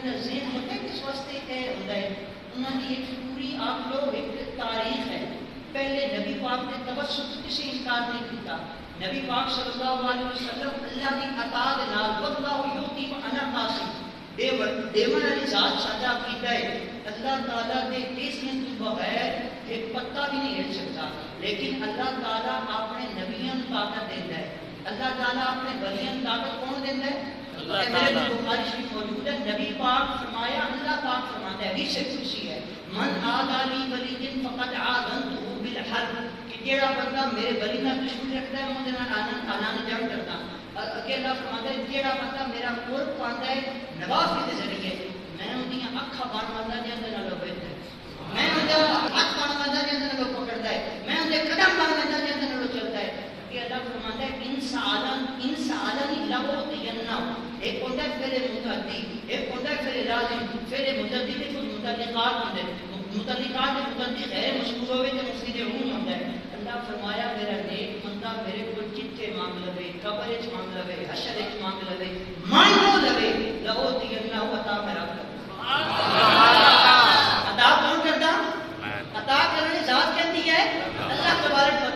انہوں نے ذہن ہوتا ہے کس واسطے یہ ہوتا ہے. انہوں نے ایک پوری آپ لو ایک تاریخ ہے. پہلے نبی پاک نے توسط کسی انکار نہیں کیتا. نبی پاک صلی اللہ علیہ وسلم اللہ کی عطا دے نال واللہ یؤتی وانا قاسم دیون والی ذات ساڈا کیتا ہے. اللہ تعالیٰ نے کس نے تو بغیر ایک پتا بھی نہیں ہل سکتا. لیکن اللہ تعالیٰ اپنے نبیوں کو طاقت دیتا ہے. اللہ تعالیٰ اپنے ولیوں کو طاقت کون دیتا ہے؟ اللہ تعالیٰ. بخاری شریف موجود ہے. نبی پاک فرمایا اللہ پاک فرماتا ہے حدیث قدسی ہے من عادى لي وليا فقد عاذنته بالحرب کہ جڑا بندہ میرے ولی نال دشمنی رکھتا ہے میں انہاں نال جنگ کرتا. اکیلا فرماتا ہے جڑا بندہ میرا قرب پاندا ہے نوافل کے ذریعے میں اندیاں اکھاں بن بندہ دے اندر نال بیٹھتا ہے. میں اندر ہاتھ بن بندہ دے اندر نال پکڑدا ہے. میں اندر قدم بن بندہ دے اندر نال چلتا ہے. کہ اللہ فرماتا ہے انسان لہو تیننا. ایک ہوتا ہے فعل متعدی, ایک ہوتا ہے فعل لازم. فعل متعدی کے کچھ متعلقات ہوتے ہیں. متعلقات کے متعلق غیر مشکور ہوئے تو مفید عموم ہوتا ہے. اللہ فرمایا میرا نیک بندہ میرے کو جتھے مانگ لوے, قبر وچ مانگ لوے, حشر وچ